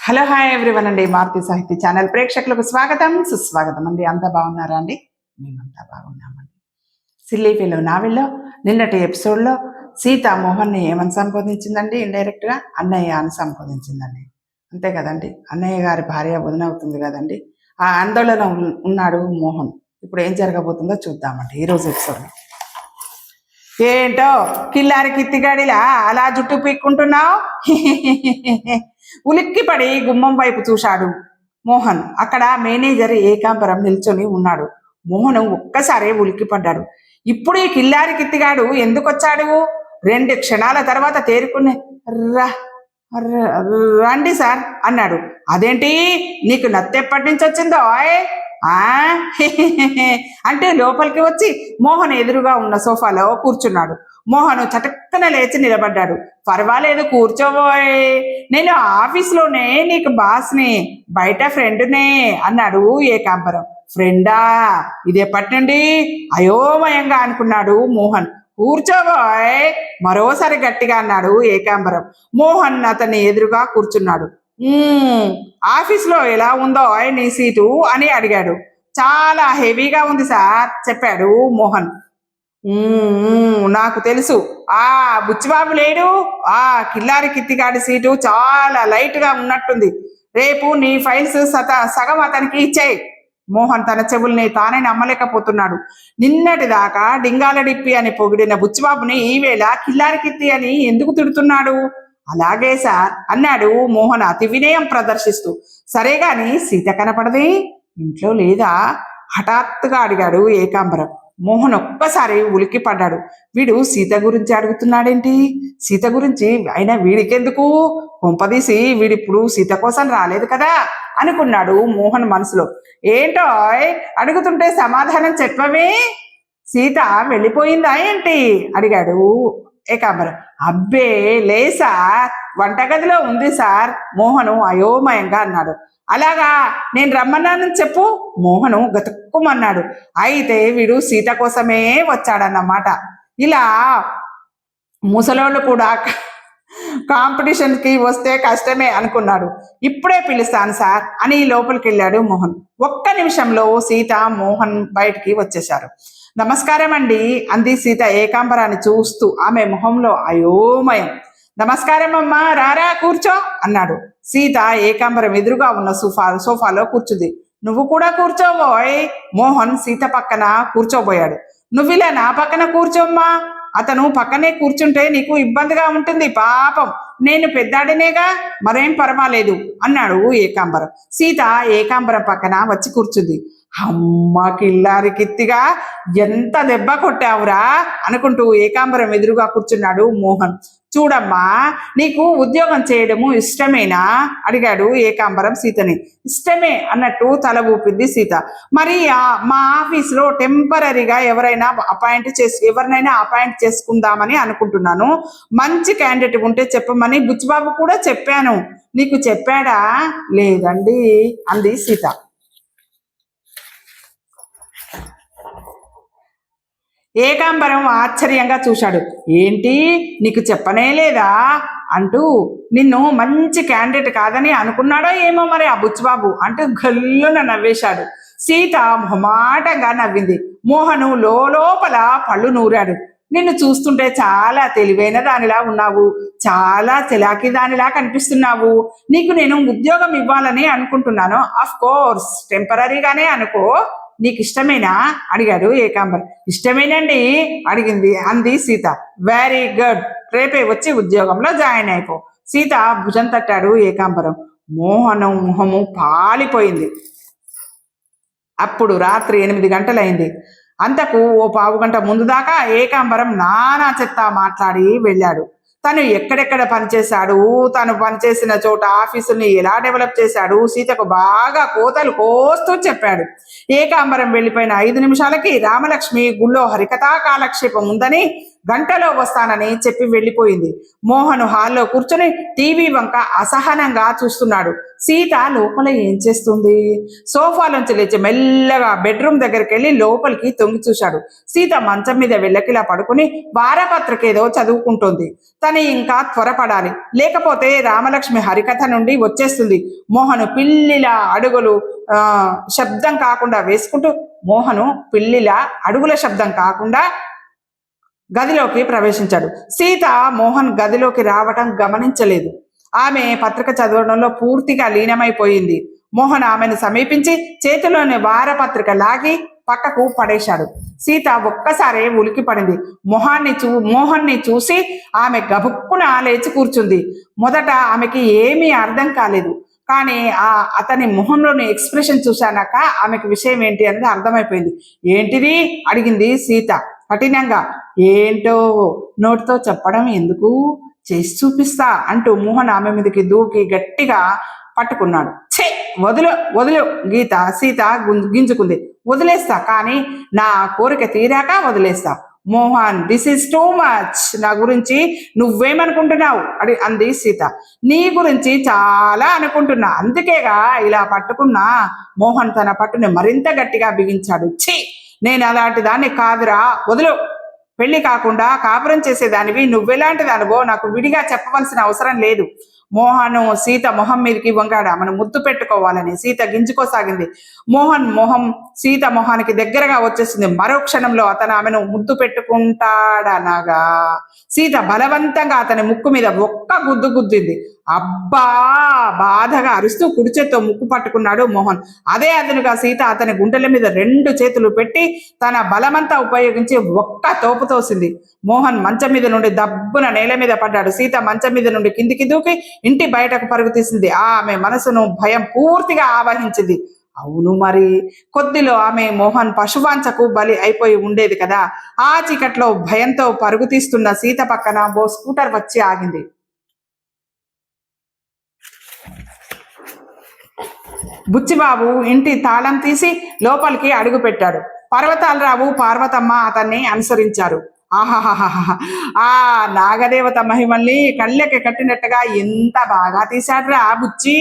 Hello hi everyone అండి. మారుతి సాహిత్య channel ప్రేక్షకులకు స్వాగతం సుస్వాగతం అండి. అంతా బాగున్నారా అండి? మేమంతా బాగున్నామండి. సిల్లీ ఫెలో నావెల్లో నిన్నటి ఎపిసోడ్లో సీత మోహన్ని ఏమని సంబోధించిందండి? ఇండైరెక్ట్గా అన్నయ్య అని సంబోధించిందండి. అంతే కదండి, అన్నయ్య గారి భార్య వదిన అవుతుంది కదండి. ఆ ఆందోళన ఉన్నాడు మోహన్. ఇప్పుడు ఏం జరగబోతుందో చూద్దామండి ఈరోజు ఎపిసోడ్లో. ఏంటో కిల్లారి కిత్తిగాడిలా అలా జుట్టు పీక్కుంటున్నావు? ఉలిక్కిపడి గుమ్మం వైపు చూశాడు మోహన్. అక్కడ మేనేజర్ ఏకాంబరం నిల్చొని ఉన్నాడు. మోహన్ ఒక్కసారి ఉలిక్కిపడ్డాడు. ఇప్పుడు ఈ కిల్లారి కిత్తిగాడు ఎందుకు వచ్చాడు? 2 క్షణాల తర్వాత తేరుకునే రండి సార్ అన్నాడు. అదేంటి, నీకు నత్తెప్పటి నుంచి వచ్చిందో? అంటే లోపలికి వచ్చి మోహన్ ఎదురుగా ఉన్న సోఫాలో కూర్చున్నాడు. మోహన్ చటుక్కన లేచి నిలబడ్డాడు. పర్వాలేదు కూర్చోబోయ్, నేను ఆఫీస్లోనే నీకు బాస్ని, బయట ఫ్రెండ్నే అన్నాడు ఏకాంబరం. ఫ్రెండా? ఇదెప్పటి నుండి? అయోమయంగా అనుకున్నాడు మోహన్. కూర్చోబోయ్, మరోసారి గట్టిగా అన్నాడు ఏకాంబరం. మోహన్ అతన్ని ఎదురుగా కూర్చున్నాడు. ఆఫీస్లో ఎలా ఉందో నీ సీటు అని అడిగాడు. చాలా హెవీగా ఉంది సార్ చెప్పాడు మోహన్. నాకు తెలుసు, ఆ బుచ్చిబాబు లేడు, ఆ కిల్లారి కిత్తిగాడి సీటు చాలా లైట్గా ఉన్నట్టుంది. రేపు నీ ఫైల్స్ సగం అతనికి ఇచ్చేయి. మోహన్ తన చెవుల్ని తానే నమ్మలేకపోతున్నాడు. నిన్నటి దాకా డింగాల డిప్పి అని పొగిడిన బుచ్చిబాబుని ఈవేళ కిల్లారి కిత్తి అని ఎందుకు తిడుతున్నాడు? అలాగే సార్ అన్నాడు మోహన్ అతి వినయం ప్రదర్శిస్తూ. సరే గాని సీత కనపడదే, ఇంట్లో లేదా? హఠాత్తుగా అడిగాడు ఏకాంబరం. మోహన్ ఒక్కసారి ఉలిక్కి పడ్డాడు. వీడు సీత గురించి అడుగుతున్నాడేంటి? సీత గురించి అయినా వీడికెందుకు? కొంపదీసి వీడిప్పుడు సీత కోసం రాలేదు కదా అనుకున్నాడు మోహన్ మనసులో. ఏంటో అడుగుతుంటే సమాధానం చెప్పవే? సీత వెళ్ళిపోయిందా ఏంటి అడిగాడు ఏకాంబరం. అబ్బే లేసా, వంటగదిలో ఉంది సార్ మోహను అయోమయంగా అన్నాడు. అలాగా, నేను రమ్మన్నానని చెప్పు మోహను గతుక్కుమన్నాడు. అయితే వీడు సీత కోసమే వచ్చాడన్నమాట. ఇలా ముసలోళ్ళు కూడా కాంపిటీషన్కి వస్తే కష్టమే అనుకున్నాడు. ఇప్పుడే పిలుస్తాను సార్ అని లోపలికి వెళ్ళాడు మోహన్. ఒక్క నిమిషంలో సీత మోహన్ బయటికి వచ్చేశారు. నమస్కారం అండి అంది సీత ఏకాంబరాన్ని చూస్తూ. ఆమె మొహంలో అయోమయం. నమస్కారం అమ్మా, రారా కూర్చో అన్నాడు. సీత ఏకాంబరం ఎదురుగా ఉన్న సోఫాలో కూర్చుంది. నువ్వు కూడా కూర్చోబోయ్. మోహన్ సీత పక్కన కూర్చోబోయాడు. నువ్విలా నా పక్కన కూర్చోమ్మా, అతను పక్కనే కూర్చుంటే నీకు ఇబ్బందిగా ఉంటుంది. పాపం నేను పెద్దాడినేగా, మరేం పర్వాలేదు అన్నాడు ఏకాంబరం. సీత ఏకాంబరం పక్కన వచ్చి కూర్చుంది. అమ్మ కిల్లారి కిత్తిగా, ఎంత దెబ్బ కొట్టావురా అనుకుంటూ ఏకాంబరం ఎదురుగా కూర్చున్నాడు మోహన్. చూడమ్మా, నీకు ఉద్యోగం చేయడము ఇష్టమేనా అడిగాడు ఏకాంబరం సీతని. ఇష్టమే అన్నట్టు తల ఊపింది సీత. మరి మా ఆఫీస్లో టెంపరీగా ఎవరైనా అపాయింట్ చేసుకుందామని అనుకుంటున్నాను. మంచి క్యాండిడేట్ ఉంటే చెప్పమని బుచ్చిబాబు కూడా చెప్పాను. నీకు చెప్పాడా? లేదండి అంది సీత. ఏకాంబరం ఆశ్చర్యంగా చూశాడు. ఏంటి, నీకు చెప్పనే లేదా అంటూ. నిన్ను మంచి క్యాండిడేట్ కాదని అనుకున్నాడో ఏమో మరి ఆ బుచ్చిబాబు అంటూ గల్లున నవ్వేశాడు. సీత మొహమాటంగా నవ్వింది. మోహను లోపల పళ్ళు నూరాడు. నిన్ను చూస్తుంటే చాలా తెలివైన దానిలా ఉన్నావు, చాలా చలాకీ దానిలా కనిపిస్తున్నావు. నీకు నేను ఉద్యోగం ఇవ్వాలని అనుకుంటున్నాను. అఫ్ కోర్స్ టెంపరీగానే అనుకో. నీకు ఇష్టమేనా అడిగాడు ఏకాంబరం. ఇష్టమేనండి అంది సీత. వెరీ గుడ్, రేపే వచ్చి ఉద్యోగంలో జాయిన్ అయిపో. సీత భుజం తట్టాడు ఏకాంబరం. మోహనం మొహము పాలిపోయింది. అప్పుడు రాత్రి 8 గంటలైంది. అంతకు ఓ 15 గంట ముందు దాకా ఏకాంబరం నానా చెత్త మాట్లాడి వెళ్ళాడు. తను ఎక్కడెక్కడ పనిచేశాడు, తను పనిచేసిన చోట ఆఫీసుని ఎలా డెవలప్ చేశాడు సీతకు బాగా కోతలు కోస్తూ చెప్పాడు. ఏకాంబరం వెళ్ళిపోయిన 5 నిమిషాలకి రామలక్ష్మి గుళ్ళో హరికథా కాలక్షేపం ఉందని గంటలో వస్తానని చెప్పి వెళ్ళిపోయింది. మోహన్ హాల్లో కూర్చొని టీవీ వంక అసహనంగా చూస్తున్నాడు. సీత లోపల ఏం చేస్తుంది? సోఫాలోంచి లేచి మెల్లగా బెడ్రూమ్ దగ్గరికి వెళ్ళి లోపలికి తొంగి చూశాడు. సీత మంచం మీద వెళ్ళకిలా పడుకుని వారపత్రిక ఏదో చదువుకుంటోంది. తను ఇంకా త్వరపడాలి, లేకపోతే రామలక్ష్మి హరికథ నుండి వచ్చేస్తుంది. మోహను పిల్లిల అడుగులు శబ్దం కాకుండా వేసుకుంటూ పిల్లిల అడుగుల శబ్దం కాకుండా గదిలోకి ప్రవేశించాడు. సీత మోహన్ గదిలోకి రావటం గమనించలేదు. ఆమె పత్రిక చదవడంలో పూర్తిగా లీనమైపోయింది. మోహన్ ఆమెను సమీపించి చేతిలోని వారపత్రిక లాగి పక్కకు పడేశాడు. సీత ఒక్కసారే ఉలికి పడింది. మోహన్ని చూసి ఆమె గబుక్కున లేచి కూర్చుంది. మొదట ఆమెకి ఏమీ అర్థం కాలేదు, కానీ అతని మొహంలోని ఎక్స్ప్రెషన్ చూశానాక ఆమెకి విషయం ఏంటి అనేది అర్థమైపోయింది. ఏంటిది అడిగింది సీత కఠినంగా. ఏంటో నోటితో చెప్పడం ఎందుకు, చేసి చూపిస్తా అంటూ మోహన్ ఆమె మీదకి దూకి గట్టిగా పట్టుకున్నాడు. ఛే వదులు వదులు గీత సీత గింజుకుంది. వదిలేస్తా, కానీ నా కోరిక తీరాక వదిలేస్తా. Mohan, this is too much. నా గురించి నువ్వేమనుకుంటున్నావు అంది సీత. నీ గురించి చాలా అనుకుంటున్నా, అందుకేగా ఇలా పట్టుకున్నా. మోహన్ తన పట్టుని మరింత గట్టిగా బిగించాడు. ఛీ, నేను అలాంటి దాన్ని కాదురా, వదులు. పెళ్లి కాకుండా కాపురం చేసేదానివి నువ్వెలాంటి దానివో నాకు విడిగా చెప్పవలసిన అవసరం లేదు. మోహన్ సీత మొహం మీదకి వంగాడు. ఆమెను ముద్దు పెట్టుకోవాలని సీత గింజుకోసాగింది. మోహన్ సీత మొహానికి దగ్గరగా వచ్చేసింది. మరో క్షణంలో అతను ఆమెను ముద్దు పెట్టుకుంటాడనగా సీత బలవంతంగా అతని ముక్కు మీద ఒక్క గుద్దు గుద్దింది. అబ్బా, బాధగా అరుస్తూ కుడి చేత్తో ముక్కు పట్టుకున్నాడు మోహన్. అదే అదనుగా సీత అతని గుండెల మీద 2 చేతులు పెట్టి తన బలమంతా ఉపయోగించి ఒక్క తోపు తోసింది. మోహన్ మంచం మీద నుండి దబ్బున నేల మీద పడ్డాడు. సీత మంచం మీద నుండి కిందికి దూకి ఇంటి బయటకు పరుగు తీసింది. ఆమె మనసును భయం పూర్తిగా ఆవహించింది. అవును మరి, కొద్దిలో ఆమె మోహన్ పశువాంచకు బలి అయిపోయి ఉండేది కదా. ఆ చీకట్లో భయంతో పరుగు తీస్తున్న సీత పక్కన ఓ స్కూటర్ వచ్చి ఆగింది. బుచ్చిబాబు ఇంటి తాళం తీసి లోపలికి అడుగు పెట్టాడు. పర్వతాలరావు, పార్వతమ్మ అతన్ని అనుసరించారు. ఆహాహాహా, ఆ నాగదేవత మహిమల్ని కళ్ళకి కట్టినట్టుగా ఎంత బాగా తీశాడ్రా బుచ్చి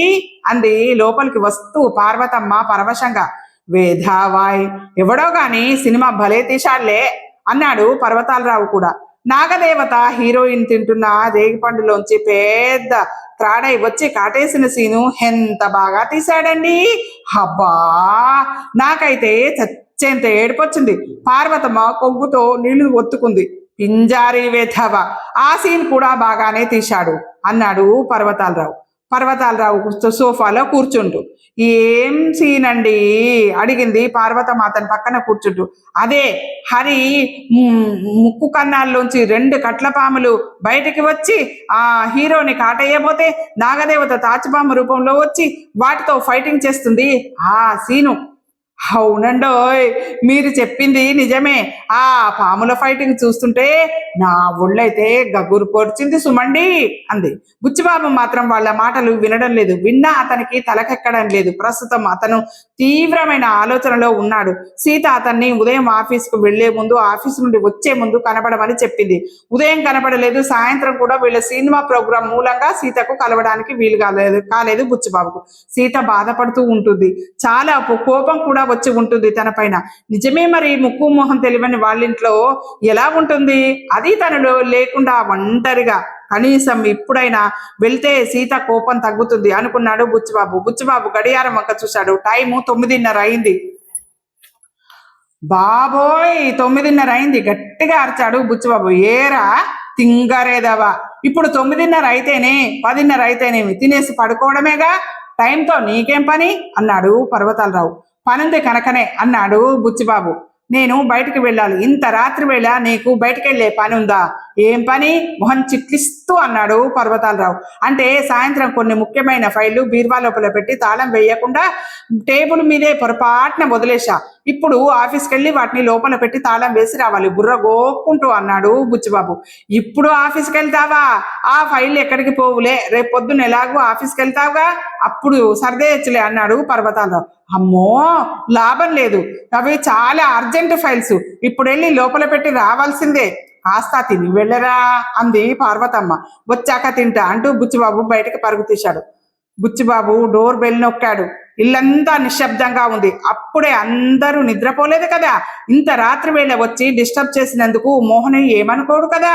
అంది లోపలికి వస్తూ పార్వతమ్మ పరవశంగా. వేధావాయ్, ఎవడో గాని సినిమా భలే తీశాళ్లే అన్నాడు పర్వతాలరావు కూడా. నాగదేవత హీరోయిన్ తింటున్న రేగిపండులోంచి పెద్ద త్రాడై వచ్చి కాటేసిన సీను ఎంత బాగా తీశాడండి. అబ్బా, నాకైతే చచ్చేంత ఏడుపొచ్చింది. పార్వతమ్మ కొగ్గుతో నీళ్లు ఒత్తుకుంది. పింజారీ వేధవ, ఆ సీన్ కూడా బాగానే తీశాడు అన్నాడు పర్వతాలరావు సోఫాలో కూర్చుంటూ. ఏం సీన్ అండి అడిగింది పార్వతమ్మ అతని పక్కన కూర్చుంటూ. అదే హరి ముక్కు కన్నాల్లోంచి 2 కట్లపాములు బయటికి వచ్చి ఆ హీరోని కాటేయబోతే నాగదేవత తాచుపాము రూపంలో వచ్చి వాటితో ఫైటింగ్ చేస్తుంది, ఆ సీను. అవునండోయ్, మీరు చెప్పింది నిజమే. ఆ పాముల ఫైటింగ్ చూస్తుంటే నా ఒళ్ళైతే గగురు పొడిచింది సుమండి అంది. బుచ్చిబాబు మాత్రం వాళ్ళ మాటలు వినడం లేదు. విన్నా అతనికి తలకెక్కడం లేదు. ప్రస్తుతం అతను తీవ్రమైన ఆలోచనలో ఉన్నాడు. సీత అతన్ని ఉదయం ఆఫీస్కు వెళ్లే ముందు, ఆఫీస్ నుండి వచ్చే ముందు కనబడమని చెప్పింది. ఉదయం కనబడలేదు. సాయంత్రం కూడా వీళ్ళ సినిమా ప్రోగ్రాం మూలంగా సీతకు కలవడానికి వీలు కాలేదు బుచ్చిబాబుకు. సీత బాధపడుతూ ఉంటుంది. చాలా కోపం కూడా వచ్చి ఉంటుంది తన పైన. నిజమే మరి, ముక్కు మొహం తెలియని వాళ్ళింట్లో ఎలా ఉంటుంది? అది తనలో లేకుండా ఒంటరిగా. కనీసం ఇప్పుడైనా వెళ్తే సీత కోపం తగ్గుతుంది అనుకున్నాడు బుచ్చిబాబు గడియారం వంక చూశాడు. టైము 9:30 అయింది. బాబోయ్, 9:30 అయింది గట్టిగా అరిచాడు బుచ్చిబాబు. ఏరా తింగరేదవా, ఇప్పుడు 9:30 అయితేనే 10:30 అయితేనేమి, తినేసి పడుకోవడమేగా, టైంతో నీకేం పని అన్నాడు పర్వతాలరావు. పనుంది కనుకనే అన్నాడు బుచ్చిబాబు. నేను బయటికి వెళ్ళాలి. ఇంత రాత్రి వేళ నీకు బయటకెళ్లే పని ఉందా? ఏం పని? మొహం చిట్లిస్తూ అన్నాడు పర్వతాలరావు. అంటే సాయంత్రం కొన్ని ముఖ్యమైన ఫైళ్లు బీర్వా లోపల పెట్టి తాళం వేయకుండా టేబుల్ మీదే పొరపాటున వదిలేశా. ఇప్పుడు ఆఫీస్కి వెళ్ళి వాటిని లోపల పెట్టి తాళం వేసి రావాలి, బుర్ర గోక్కుంటూ అన్నాడు బుచ్చిబాబు. ఇప్పుడు ఆఫీస్కి వెళ్తావా? ఆ ఫైల్ ఎక్కడికి పోవులే, రేపు పొద్దున్న ఎలాగూ ఆఫీస్కి వెళ్తావుగా, అప్పుడు సర్దేయచ్చులే అన్నాడు పర్వతాలరావు. అమ్మో, లాభం లేదు, అవి చాలా అర్జెంట్ ఫైల్స్, ఇప్పుడు వెళ్ళి లోపల పెట్టి రావాల్సిందే. కాస్త తిని వెళ్ళరా అంది పార్వతమ్మ. వచ్చాక తింటా అంటూ బుచ్చిబాబు బయటకు పరుగు తీశాడు. బుచ్చిబాబు డోర్ బెల్ నొక్కాడు. ఇల్లంతా నిశ్శబ్దంగా ఉంది. అప్పుడే అందరూ నిద్రపోలేదు కదా. ఇంత రాత్రి వేళ వచ్చి డిస్టర్బ్ చేసినందుకు మోహన్ ఏమనుకోడు కదా.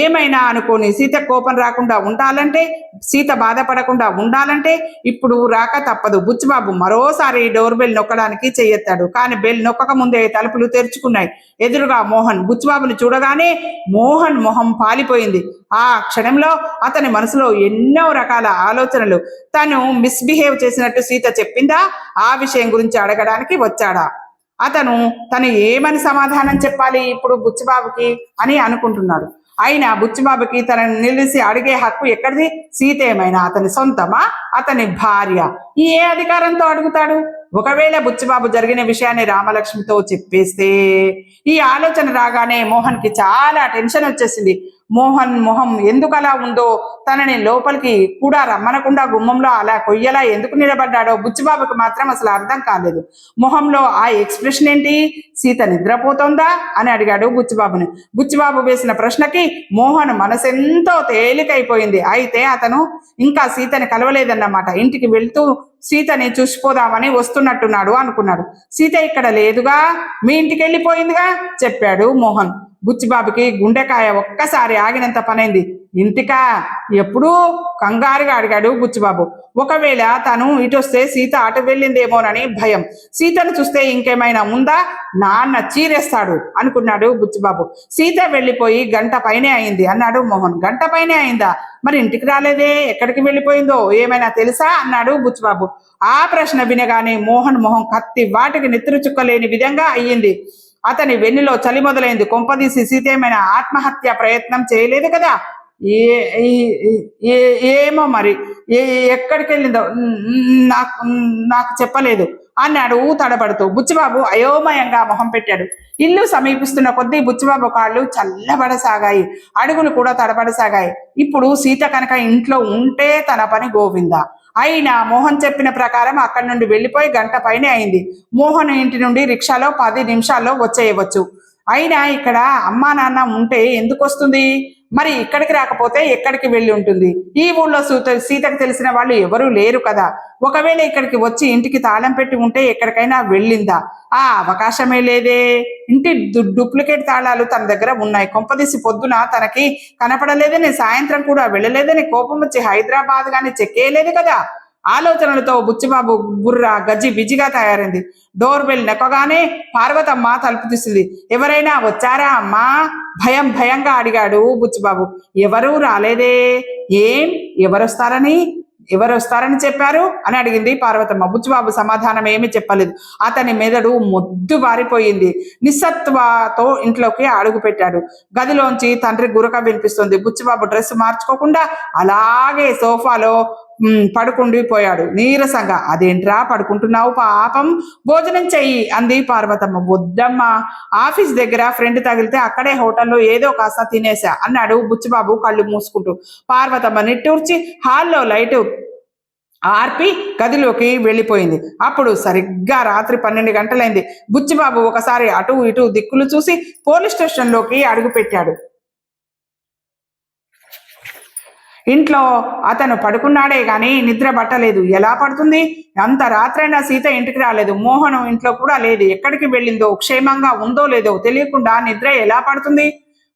ఏమైనా అనుకోని సీత కోపం రాకుండా ఉండాలంటే, సీత బాధపడకుండా ఉండాలంటే ఇప్పుడు రాక తప్పదు. బుచ్చిబాబు మరోసారి డోర్ బెల్ నొక్కడానికి చెయ్యెత్తాడు. కానీ బెల్ నొక్కక ముందే తలుపులు తెరుచుకున్నాయి. ఎదురుగా మోహన్. బుచ్చిబాబుని చూడగానే మోహన్ మొహం పాలిపోయింది. ఆ క్షణంలో అతని మనసులో ఎన్నో రకాల ఆలోచనలు. తను మిస్బిహేవ్ చేసినట్టు సీత చెప్పిందా? ఆ విషయం గురించి అడగడానికి వచ్చాడా? తను ఏమని సమాధానం చెప్పాలి ఇప్పుడు బుచ్చిబాబుకి అని అనుకుంటున్నాడు. అయినా బుచ్చిబాబుకి తనని నిలిచి అడిగే హక్కు ఎక్కడిది? సీత ఏమైనా అతని సొంతమా? అతని భార్య. ఏ అధికారంతో అడుగుతాడు? ఒకవేళ బుచ్చిబాబు జరిగిన విషయాన్ని రామలక్ష్మితో చెప్పేస్తే? ఈ ఆలోచన రాగానే మోహన్కి చాలా టెన్షన్ వచ్చేసింది. మోహన్ మొహం ఎందుకు అలా ఉందో, తనని లోపలికి కూడా రమ్మనకుండా గుమ్మంలో అలా కొయ్యలా ఎందుకు నిలబడ్డాడో బుచ్చిబాబుకి మాత్రం అసలు అర్థం కాలేదు. మొహంలో ఆ ఎక్స్ప్రెషన్ ఏంటి? సీత నిద్రపోతోందా అని అడిగాడు బుచ్చిబాబుని. బుచ్చిబాబు వేసిన ప్రశ్నకి మోహన్ మనసెంతో తేలికైపోయింది. అయితే అతను ఇంకా సీతని కలవలేదన్నమాట. ఇంటికి వెళ్తూ సీతని చూసిపోదామని వస్తున్నట్టున్నాడు అనుకున్నాడు. సీత ఇక్కడ లేదుగా, మీ ఇంటికి వెళ్ళిపోయిందిగా చెప్పాడు మోహన్. బుచ్చిబాబుకి గుండెకాయ ఒక్కసారి ఆగినంత పనైంది. ఇంటికా? ఎప్పుడూ కంగారుగా అడిగాడు బుచ్చిబాబు. ఒకవేళ తను ఇటొస్తే సీత అటు వెళ్ళిందేమోనని భయం. సీతను చూస్తే ఇంకేమైనా ఉందా? నాన్న చీరేస్తాడు అనుకున్నాడు బుచ్చిబాబు. సీత వెళ్ళిపోయి గంట పైనే అయింది అన్నాడు మోహన్. గంట పైనే అయిందా? మరి ఇంటికి రాలేదే, ఎక్కడికి వెళ్ళిపోయిందో ఏమైనా తెలుసా అన్నాడు బుచ్చిబాబు. ఆ ప్రశ్న వినగానే మోహన్ మొహం కత్తి వాటికి నెత్తురు చుక్కలేని విధంగా అయ్యింది. అతని వెన్నులో చలి మొదలైంది. కొంపదీసి సీత ఏమైనా ఆత్మహత్య ప్రయత్నం చేయలేదు కదా? ఏమో మరి, ఎక్కడికి వెళ్ళిందో నాకు నాకు చెప్పలేదు అన్నాడు తడబడుతూ. బుచ్చిబాబు అయోమయంగా మొహం పెట్టాడు. ఇల్లు సమీపిస్తున్న కొద్దీ బుచ్చిబాబు కాళ్ళు చల్లబడసాగాయి, అడుగులు కూడా తడబడసాగాయి. ఇప్పుడు సీత కనుక ఇంట్లో ఉంటే తన పని గోవిందా. అయినా మోహన్ చెప్పిన ప్రకారం అక్కడి నుండి వెళ్ళిపోయి గంట పైనే అయింది. మోహన్ ఇంటి నుండి రిక్షాలో 10 నిమిషాల్లో వచ్చేయవచ్చు. అయినా ఇక్కడ అమ్మా నాన్న ఉంటే ఎందుకు వస్తుంది? మరి ఇక్కడికి రాకపోతే ఎక్కడికి వెళ్ళి ఉంటుంది? ఈ ఊళ్ళో సీతకు తెలిసిన వాళ్ళు ఎవరూ లేరు కదా. ఒకవేళ ఇక్కడికి వచ్చి ఇంటికి తాళం పెట్టి ఉంటే ఎక్కడికైనా వెళ్ళిందా? ఆ అవకాశమే లేదే. ఇంటి డూప్లికేట్ తాళాలు తన దగ్గర ఉన్నాయి. కొంపదీసి పొద్దున తనకి కనపడలేదని, సాయంత్రం కూడా వెళ్ళలేదని కోపం వచ్చి హైదరాబాద్ గాని చెక్కేయలేదు కదా. ఆలోచనలతో బుచ్చిబాబు బుర్ర గజ్జి బిజిగా తయారైంది. డోర్ బెల్ నెక్కగానే పార్వతమ్మ తలుపు తీసింది. ఎవరైనా వచ్చారా అమ్మా? భయంగా అడిగాడు బుచ్చిబాబు. ఎవరూ రాలేదే. ఏం ఎవరొస్తారని చెప్పారు అని అడిగింది పార్వతమ్మ. బుచ్చిబాబు సమాధానం ఏమీ చెప్పలేదు. అతని మెదడు మొద్దు బారిపోయింది. నిస్సత్వతో ఇంట్లోకి అడుగు పెట్టాడు. గదిలోంచి తండ్రి గురక వినిపిస్తుంది. బుచ్చిబాబు డ్రెస్ మార్చుకోకుండా అలాగే సోఫాలో పడుకుండిపోయాడు నీరసంగా. అదేంట్రా పడుకుంటున్నావు పాపం, భోజనం చెయ్యి అంది పార్వతమ్మ. వద్దమ్మా, ఆఫీస్ దగ్గర ఫ్రెండ్ తగిలితే అక్కడే హోటల్లో ఏదో కాస్త తినేసా అన్నాడు బుచ్చిబాబు కళ్ళు మూసుకుంటూ. పార్వతమ్మ నిట్టూర్చి హాల్లో లైటు ఆర్పి గదిలోకి వెళ్ళిపోయింది. అప్పుడు సరిగ్గా రాత్రి 12 గంటలైంది. బుచ్చిబాబు ఒకసారి అటు ఇటు దిక్కులు చూసి పోలీస్ స్టేషన్లోకి అడుగు పెట్టాడు. ఇంట్లో అతను పడుకున్నాడే గాని నిద్ర పట్టలేదు. ఎలా పడుతుంది? అంత రాత్రైనా సీత ఇంటికి రాలేదు. మోహన్ ఇంట్లో కూడా లేదు. ఎక్కడికి వెళ్ళిందో, క్షేమంగా ఉందో లేదో తెలియకుండా నిద్ర ఎలా పడుతుంది?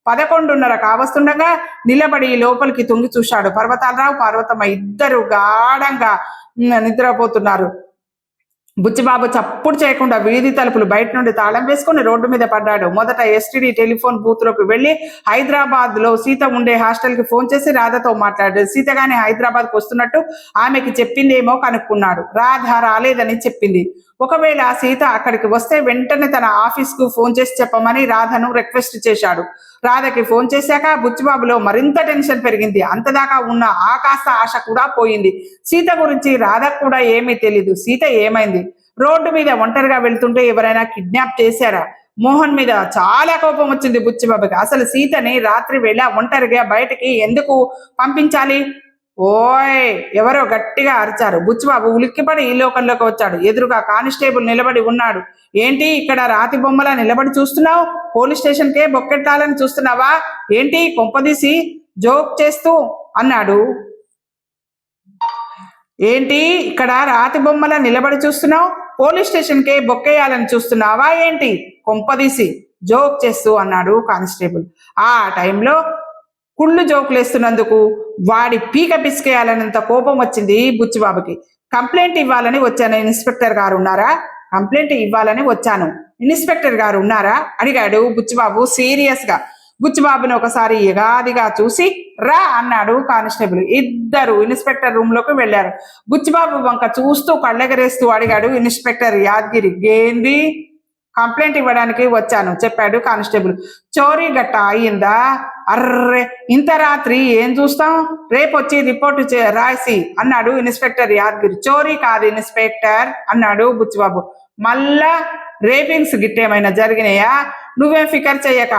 11:30 కావస్తుండగా నిలబడి లోపలికి తొంగి చూశాడు. పర్వతాలరావు, పార్వతమ్మ ఇద్దరు గాఢంగా నిద్రపోతున్నారు. బుచ్చిబాబు చప్పుడు చేయకుండా వీధి తలుపులు బయట నుండి తాళం వేసుకుని రోడ్డు మీద పడ్డాడు. మొదట ఎస్టీడీ టెలిఫోన్ బూత్ లోకి వెళ్లి హైదరాబాద్ లో సీత ఉండే హాస్టల్ కి ఫోన్ చేసి రాధతో మాట్లాడాడు. సీత గాని హైదరాబాద్ కు వస్తున్నట్టు ఆమెకి చెప్పిందేమో కనుక్కున్నాడు. రాధ రాలేదని చెప్పింది. ఒకవేళ సీత అక్కడికి వస్తే వెంటనే తన ఆఫీస్ కు ఫోన్ చేసి చెప్పమని రాధను రిక్వెస్ట్ చేశాడు. రాధకి ఫోన్ చేశాక బుచ్చిబాబులో మరింత టెన్షన్ పెరిగింది. అంతదాకా ఉన్న ఆకాశ ఆశ కూడా పోయింది. సీత గురించి రాధకు కూడా ఏమీ తెలీదు. సీత ఏమైంది? రోడ్డు మీద ఒంటరిగా వెళ్తుంటే ఎవరైనా కిడ్నాప్ చేశారా? మోహన్ మీద చాలా కోపం వచ్చింది బుచ్చిబాబుకి. అసలు సీతని రాత్రి వేళ ఒంటరిగా బయటికి ఎందుకు పంపించాలి? ఓయ్ ఎవరో గట్టిగా అరిచారు. బుచ్చిబాబు ఉలిక్కిపడి ఈ లోకంలోకి వచ్చాడు. ఎదురుగా కానిస్టేబుల్ నిలబడి ఉన్నాడు. ఏంటి ఇక్కడ రాతి బొమ్మలా నిలబడి చూస్తున్నావు? పోలీస్ స్టేషన్కే బొక్కెట్టాలని చూస్తున్నావా ఏంటి? కొంపదీసి జోక్ చేస్తూ అన్నాడు. ఏంటి ఇక్కడ రాతి బొమ్మలా నిలబడి చూస్తున్నావు? పోలీస్ స్టేషన్కే బొక్కేయాలని చూస్తున్నావా ఏంటి? కొంపదీసి జోక్ చేస్తూ అన్నాడు కానిస్టేబుల్. ఆ టైంలో కుళ్ళు జోకులేస్తున్నందుకు వాడి పీక పిసికేయాలన్నంత కోపం వచ్చింది బుచ్చిబాబుకి. కంప్లైంట్ ఇవ్వాలని వచ్చాను. ఇన్స్పెక్టర్ గారు ఉన్నారా? కంప్లైంట్ ఇవ్వాలని వచ్చాను. ఇన్స్పెక్టర్ గారు ఉన్నారా అడిగాడు బుచ్చిబాబు సీరియస్ గా. బుచ్చిబాబుని ఒకసారి ఎగాదిగా చూసి రా అన్నాడు కానిస్టేబుల్. ఇద్దరు ఇన్స్పెక్టర్ రూమ్ లోకి వెళ్లారు. బుచ్చిబాబు వంక చూస్తూ కళ్ళెగరేస్తూ అడిగాడు ఇన్స్పెక్టర్ యాదగిరి. ఏంది? కంప్లైంట్ ఇవ్వడానికి వచ్చాను చెప్పాడు కానిస్టేబుల్. చోరీ గట్ట అయ్యిందా? అర్రే ఇంత రాత్రి ఏం చూస్తాం? రేపు వచ్చి రిపోర్టు రాసి అన్నాడు ఇన్స్పెక్టర్ యాదగిరి. చోరీ కాదు ఇన్స్పెక్టర్ అన్నాడు బుచ్చిబాబు. మళ్ళా రేపింగ్స్ గిట్టేమైనా జరిగినాయా? నువ్వేం ఫికర్ చెయ్యక,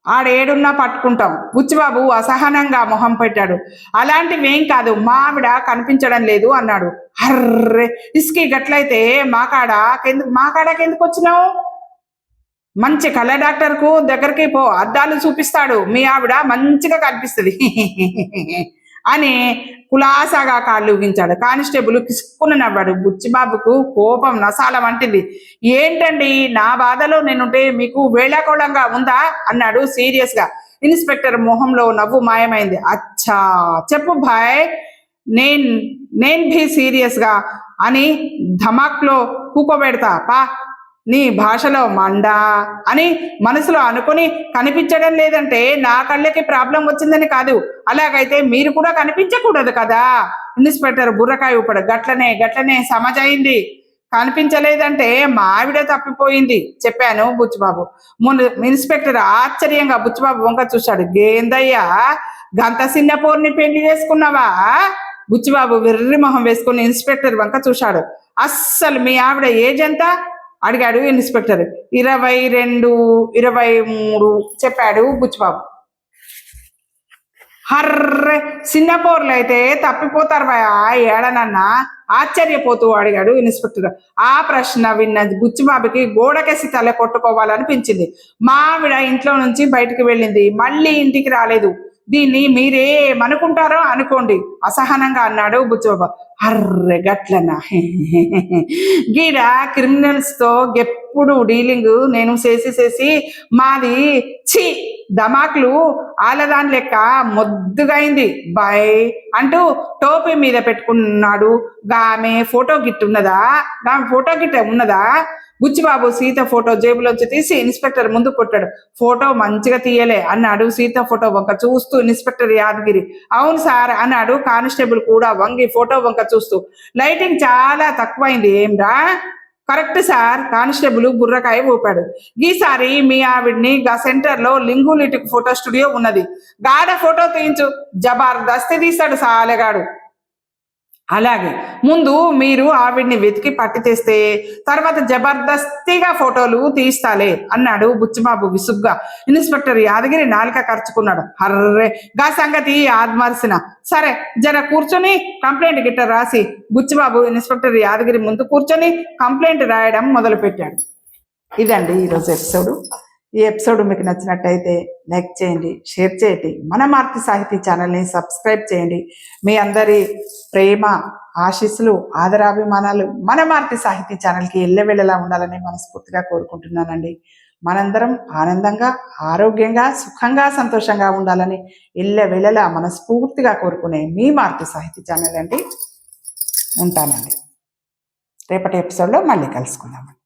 ఆడేడున్నా పట్టుకుంటాం. బుచ్చిబాబు అసహనంగా మొహం పెట్టాడు. అలాంటివేం కాదు, మా ఆవిడ కనిపించడం లేదు అన్నాడు. అర్రే ఇసుకి గట్లయితే మాకాడకెందుకు వచ్చినావు? మంచి కళ్ళ డాక్టర్ కు దగ్గరికి పో, అద్దాలు చూపిస్తాడు, మీ ఆవిడ మంచిగా కనిపిస్తుంది అని కులాసాగా కాళ్ళు ఊగించాడు. కానిస్టేబుల్ కిసుక్కుని నవ్వాడు. బుచ్చిబాబుకు కోపం నసాల వంటింది. ఏంటండి నా బాధలో నేనుంటే మీకు వేళాకోళంగా ఉందా అన్నాడు సీరియస్ గా. ఇన్స్పెక్టర్ మొహంలో నవ్వు మాయమైంది. అచ్చా చెప్పు భాయ్, నేను భీ సీరియస్ గా అని ధమాక్లో కూకోబెడతా పా. నీ భాషలో మండా అని మనసులో అనుకుని కనిపించడం లేదంటే నా కళ్ళకి ప్రాబ్లం వచ్చిందని కాదు. అలాగైతే మీరు కూడా కనిపించకూడదు కదా. ఇన్స్పెక్టర్ బుర్రకాయ ఊపడు. గట్లనే సమజైంది. కనిపించలేదంటే మా ఆవిడ తప్పిపోయింది చెప్పాను బుచ్చిబాబు. ముందు ఇన్స్పెక్టర్ ఆశ్చర్యంగా బుచ్చిబాబు వంక చూశాడు. గేందయ్యా గంత చిన్న పోర్ని పెళ్లి చేసుకున్నావా? బుచ్చిబాబు వెర్రి మొహం వేసుకుని ఇన్స్పెక్టర్ వంక చూశాడు. అస్సలు మీ ఆవిడ ఏజ్ ఎంత అడిగాడు ఇన్స్పెక్టర్. 22, 23 చెప్పాడు బుచ్చిబాబు. హర్రే సింగపూర్లో అయితే తప్పిపోతారు ఏడనన్నా ఆశ్చర్యపోతూ అడిగాడు ఇన్స్పెక్టర్. ఆ ప్రశ్న విన్న బుచ్చిబాబుకి గోడకేసి తల కొట్టుకోవాలనిపించింది. మా ఆవిడ ఇంట్లో నుంచి బయటికి వెళ్ళింది, మళ్ళీ ఇంటికి రాలేదు. దీన్ని మీరేమనుకుంటారో అనుకోండి అసహనంగా అన్నాడు బుచ్చిబాబు. అర్రె గట్లనా? గీడ క్రిమినల్స్ తో ఎప్పుడు డీలింగ్ నేను చేసి మాది ఛీ ధమాకులు ఆలదాని లెక్క మొద్దుగైంది బాయ్ అంటూ టోపీ మీద పెట్టుకున్నాడు. గామె ఫోటో గిట్ ఉన్నదా? బుచ్చిబాబు సీత ఫోటో జేబులోంచి తీసి ఇన్స్పెక్టర్ ముందు కొట్టాడు. ఫోటో మంచిగా తీయలే అన్నాడు సీత ఫోటో వంక చూస్తూ ఇన్స్పెక్టర్ యాదగిరి. అవును సార్ అన్నాడు కానిస్టేబుల్ కూడా వంగి ఫోటో వంక చూస్తూ. లైటింగ్ చాలా తక్కువైంది ఏంరా? కరెక్ట్ సార్ కానిస్టేబుల్ బుర్రకాయ ఊపాడు. ఈసారి మీ ఆవిడ్ని గా సెంటర్ లో లింగులిటిక్ ఫోటో స్టూడియో ఉన్నది, గాడ ఫోటో తీయించు. జబర్దస్తి తీస్తాడు సాలెగాడు. అలాగే ముందు మీరు ఆవిడ్ని వెతికి పట్టి తెస్తే తర్వాత జబర్దస్తిగా ఫోటోలు తీస్తాలే అన్నాడు బుచ్చిబాబు విసుగ్గా. ఇన్స్పెక్టర్ యాదగిరి నాలిక ఖర్చుకున్నాడు. హర్రే గా సంగతి ఆద్మర్సిన. సరే జర కూర్చొని కంప్లైంట్ గిట్ట రాసి. బుచ్చిబాబు ఇన్స్పెక్టర్ యాదగిరి ముందు కూర్చొని కంప్లైంట్ రాయడం మొదలు పెట్టాడు. ఇదండి ఈరోజు ఎపిసోడు. ఈ ఎపిసోడ్ మీకు నచ్చినట్టయితే లైక్ చేయండి, షేర్ చేయండి. మన మార్తి సాహితీ ఛానల్ని సబ్స్క్రైబ్ చేయండి. మీ అందరి ప్రేమ, ఆశీస్సులు, ఆదరాభిమానాలు మన మార్తి సాహితీ ఛానల్కి ఎల్లవెళ్ళలా ఉండాలని మనస్ఫూర్తిగా కోరుకుంటున్నానండి. మనందరం ఆనందంగా, ఆరోగ్యంగా, సుఖంగా, సంతోషంగా ఉండాలని ఎల్లవెళ్ళలా మనస్ఫూర్తిగా కోరుకునే మీ మార్తి సాహితీ ఛానల్ అండి. ఉంటానండి. రేపటి ఎపిసోడ్లో మళ్ళీ కలుసుకుందామండి.